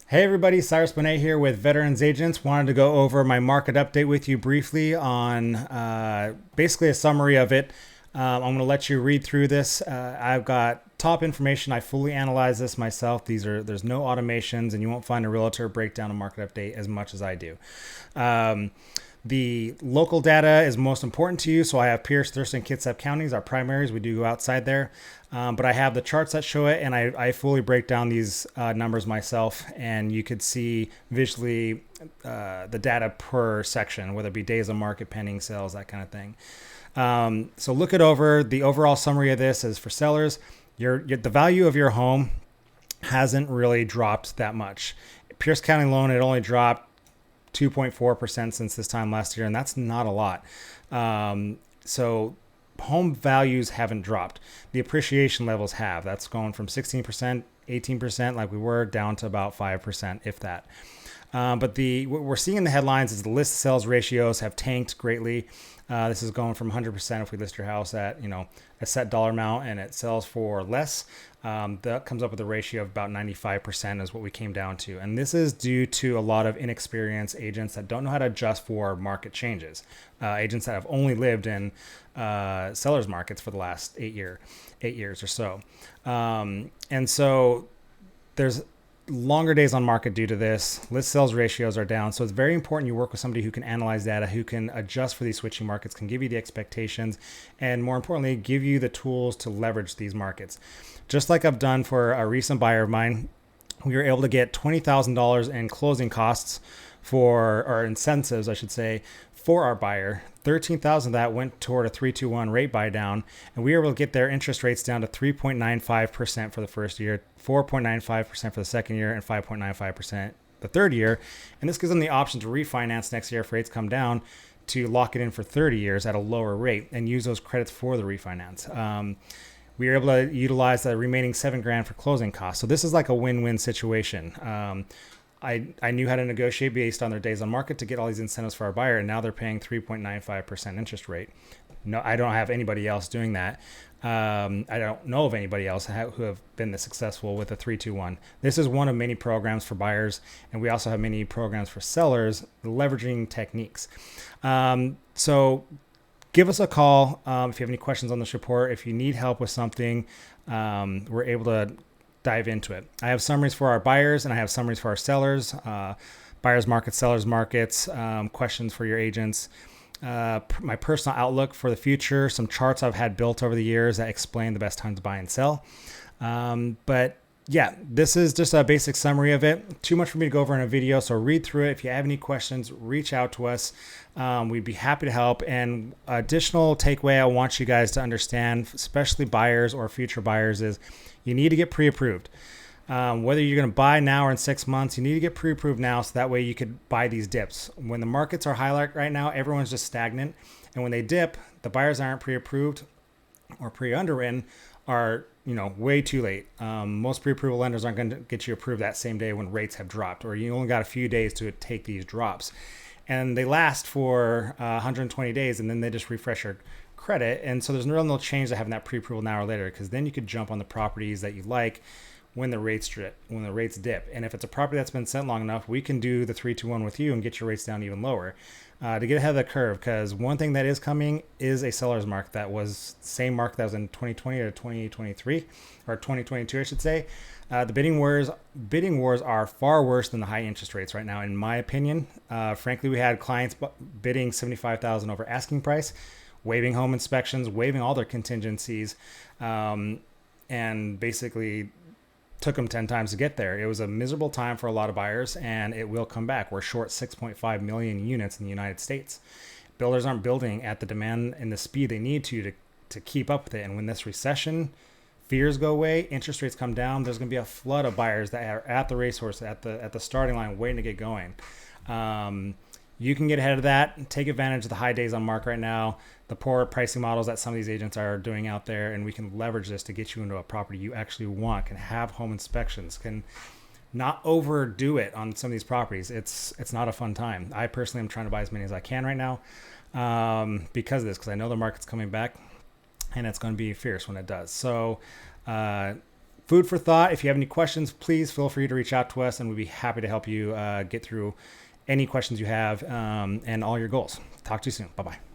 Hey everybody, Cyrus Bonet here with Veterans Agents. Wanted to go over my market update with you briefly on basically a summary of it. I'm going to let you read through this. I've got top information. I fully analyze this myself. There's no automations, and you won't find a realtor break down a market update as much as I do. The local data is most important to you. So I have Pierce, Thurston, Kitsap counties, our primaries. We do go outside there. But I have the charts that show it, and I fully break down these numbers myself. And you could see visually the data per section, whether it be days on market, pending sales, that kind of thing. So look it over. The overall summary of this is for sellers, the value of your home hasn't really dropped that much. Pierce County loan, it only dropped 2.4% since this time last year, and that's not a lot. So home values haven't dropped. The appreciation levels have. That's going from 16%, 18% like we were, down to about 5%, if that. But what we're seeing in the headlines is the list sales ratios have tanked greatly. This is going from 100% if we list your house at a set dollar amount and it sells for less. That comes up with a ratio of about 95% is what we came down to. And this is due to a lot of inexperienced agents that don't know how to adjust for market changes. Agents that have only lived in sellers markets for the last 8 years or so. And so there's longer days on market due to this. List sales ratios are down. So it's very important you work with somebody who can analyze data, who can adjust for these switching markets, can give you the expectations, and more importantly, give you the tools to leverage these markets. Just like I've done for a recent buyer of mine, we were able to get $20,000 in closing costs or incentives, I should say, for our buyer. 13,000 of that went toward a 3-2-1 rate buy down, and we were able to get their interest rates down to 3.95% for the first year, 4.95% for the second year, and 5.95% the third year. And this gives them the option to refinance next year if rates come down, to lock it in for 30 years at a lower rate and use those credits for the refinance. We were able to utilize the remaining $7,000 for closing costs. So this is like a win-win situation. I knew how to negotiate based on their days on market to get all these incentives for our buyer, and now they're paying 3.95% interest rate. No, I don't have anybody else doing that. I don't know of anybody else who have been this successful with a 3-2-1. This is one of many programs for buyers, and we also have many programs for sellers leveraging techniques. So give us a call if you have any questions on this report. If you need help with something, we're able to dive into it. I have summaries for our buyers and I have summaries for our sellers, buyers markets, sellers markets, questions for your agents, my personal outlook for the future, some charts I've had built over the years that explain the best time to buy and sell. But yeah, this is just a basic summary of it. Too much for me to go over in a video, so read through it. If you have any questions, reach out to us. We'd be happy to help. And additional takeaway I want you guys to understand, especially buyers or future buyers, is you need to get pre-approved. Whether you're going to buy now or in 6 months, you need to get pre-approved now, so that way you could buy these dips. When the markets are high right now, everyone's just stagnant. And when they dip, the buyers aren't pre-approved or pre-underwritten are way too late. Most pre-approval lenders aren't going to get you approved that same day when rates have dropped, or you only got a few days to take these drops. And they last for 120 days, and then they just refresh your credit. And so there's no change to having that pre-approval now or later, because then you could jump on the properties that you like when the rates dip. And if it's a property that's been sent long enough, we can do the 3-2-1 with you and get your rates down even lower to get ahead of the curve. Because one thing that is coming is a seller's market that was the same market that was in 2020 or 2023 or 2022, I should say. The bidding wars are far worse than the high interest rates right now, in my opinion. Frankly, we had clients bidding $75,000 over asking price, waiving home inspections, waiving all their contingencies, and basically took them 10 times to get there. It was a miserable time for a lot of buyers, and it will come back. We're short 6.5 million units in the United States. Builders aren't building at the demand and the speed they need to keep up with it. And when this recession fears go away, interest rates come down, there's going to be a flood of buyers that are at the racehorse, at the starting line, waiting to get going. You can get ahead of that and take advantage of the high days on market right now, the poor pricing models that some of these agents are doing out there, and we can leverage this to get you into a property you actually want, can have home inspections, can not overdo it on some of these properties. It's not a fun time. I personally am trying to buy as many as I can right now because of this, because I know the market's coming back and it's going to be fierce when it does. So food for thought. If you have any questions, please feel free to reach out to us, and we'd be happy to help you get through any questions you have and all your goals. Talk to you soon. Bye-bye.